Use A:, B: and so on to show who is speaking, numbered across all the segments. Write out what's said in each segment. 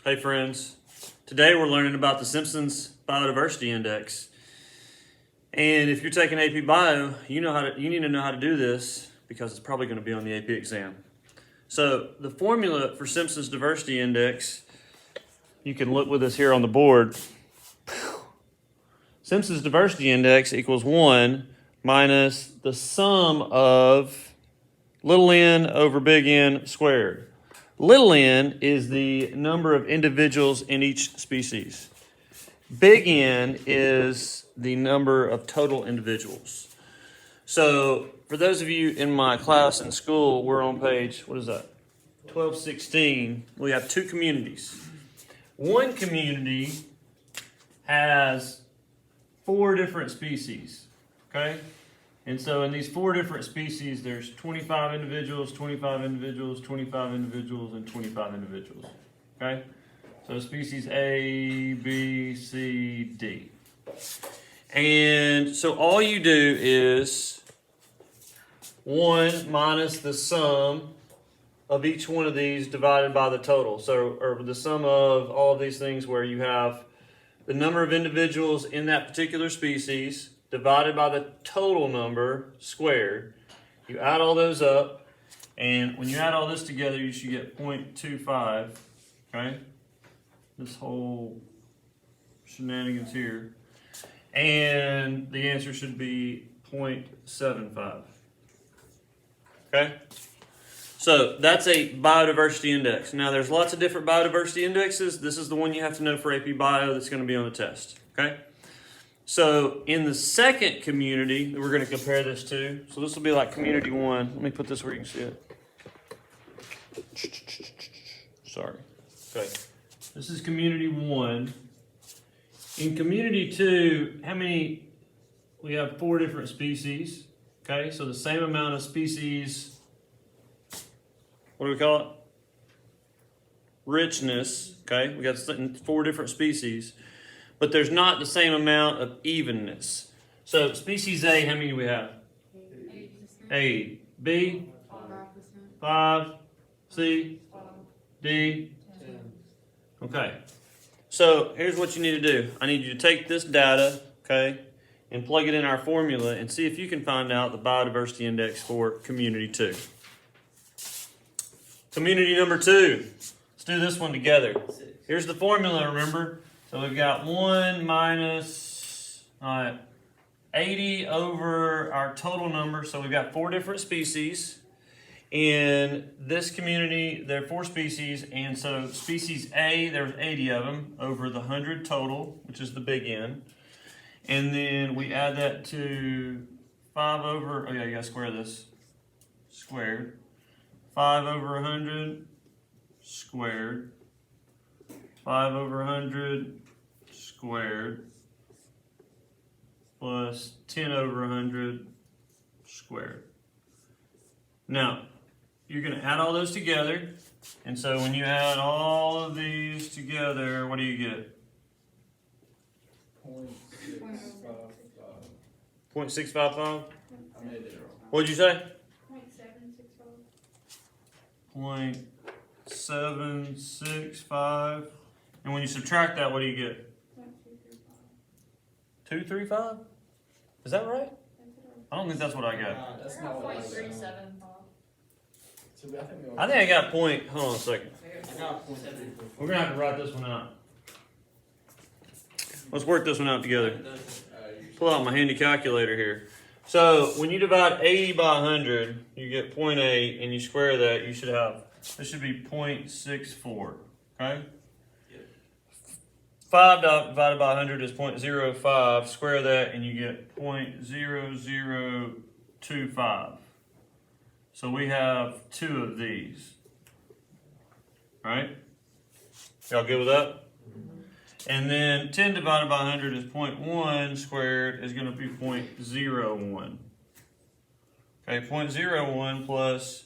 A: Hey friends, today we're learning about the Simpsons Biodiversity Index. And if you're taking AP Bio, you need to know how to do this because it's probably going to be on the AP exam. So the formula for Simpsons Diversity Index, you can look with us here on the board. Simpsons Diversity Index equals 1 minus the sum of little n over big N squared. Little n is the number of individuals in each species. Big N is the number of total individuals. So for those of you in my class in school, we're on page, 1216. We have two communities. One community has 4 different species, okay? And so in these 4 different species, there's 25 individuals, 25 individuals, 25 individuals, and 25 individuals, okay? So species A, B, C, D. And so all you do is 1 minus the sum of each one of these divided by the total. So, or the sum of all of these things where you have the number of individuals in that particular species divided by the total number squared. You add all those up, and when you add all this together, you should get 0.25, okay? This whole shenanigans here. And the answer should be 0.75, okay? So that's a biodiversity index. Now there's lots of different biodiversity indexes. This is the one you have to know for AP Bio that's going to be on the test, okay? So in the second community that we're going to compare this to, so this will be like community 1. Let me put this where you can see it. Sorry. Okay. This is community 1. In community 2, we have 4 different species. Okay, so the same amount of species, what do we call it? Richness, okay? We got 4 different species. But there's not the same amount of evenness. So species A, how many do we have? 8. B? 5. C? D?
B: 10.
A: Okay. So here's what you need to do. I need you to take this data, okay, and plug it in our formula and see if you can find out the biodiversity index for community 2. Community number 2. Let's do this one together. Here's the formula, remember? So we've got 1 minus 80 over our total number. So we've got 4 different species. In this community, there are 4 species. And so species A, there's 80 of them over the 100 total, which is the big N. And then we add that to 5 over, you got to square this, squared. 5 over 100 squared. 5 over 100 squared plus 10 over 100 squared. Now, you're going to add all those together. And so when you add all of these together, what do you get? 0.655.
B: I made it wrong.
A: What'd you say?
C: 0.765.
A: 0.765. And when you subtract that, what do you get? 235? Is that right? I don't think that's what I got.
B: That's not what I got.
C: 0.375.
B: So
A: I think I got point. Hold on a second.
B: I got 0.7.
A: We're gonna have to write this one out. Let's work this one out together. Pull out my handy calculator here. So when you divide 80 by 100, you get 0.8, and you square that, you should have, this should be 0.64, okay? 5 divided by 100 is 0.05. Square that and you get 0.0025. So we have 2 of these. Right? Y'all good with that? And then 10 divided by 100 is 0.1 squared is going to be 0.01. Okay, 0.01 plus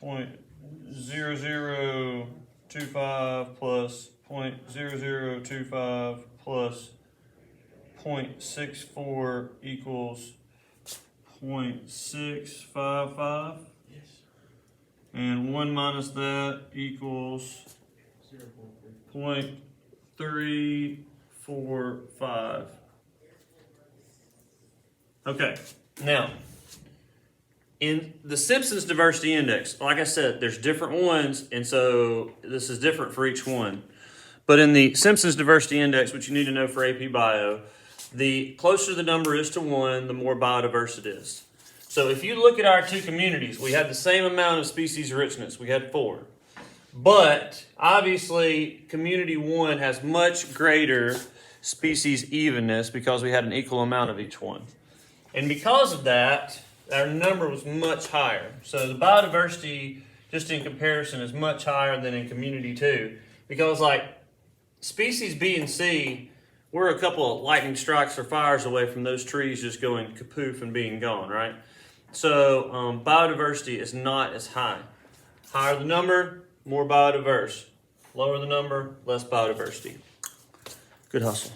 A: 0.0025 plus 0.0025 plus 0.64 equals 0.655.
B: Yes.
A: And 1 minus that equals 0.345. Okay, now, in the Simpsons Diversity Index, like I said, there's different ones, and so this is different for each one. But in the Simpsons Diversity Index, which you need to know for AP Bio, the closer the number is to 1, the more biodiverse it is. So if you look at our two communities, we had the same amount of species richness. We had 4. But obviously, community 1 has much greater species evenness because we had an equal amount of each one. And because of that, our number was much higher. So the biodiversity, just in comparison, is much higher than in community 2. Because like species B and C, we're a couple of lightning strikes or fires away from those trees just going kapoof and being gone, right? So biodiversity is not as high. Higher the number, more biodiverse. Lower the number, less biodiversity. Good hustle.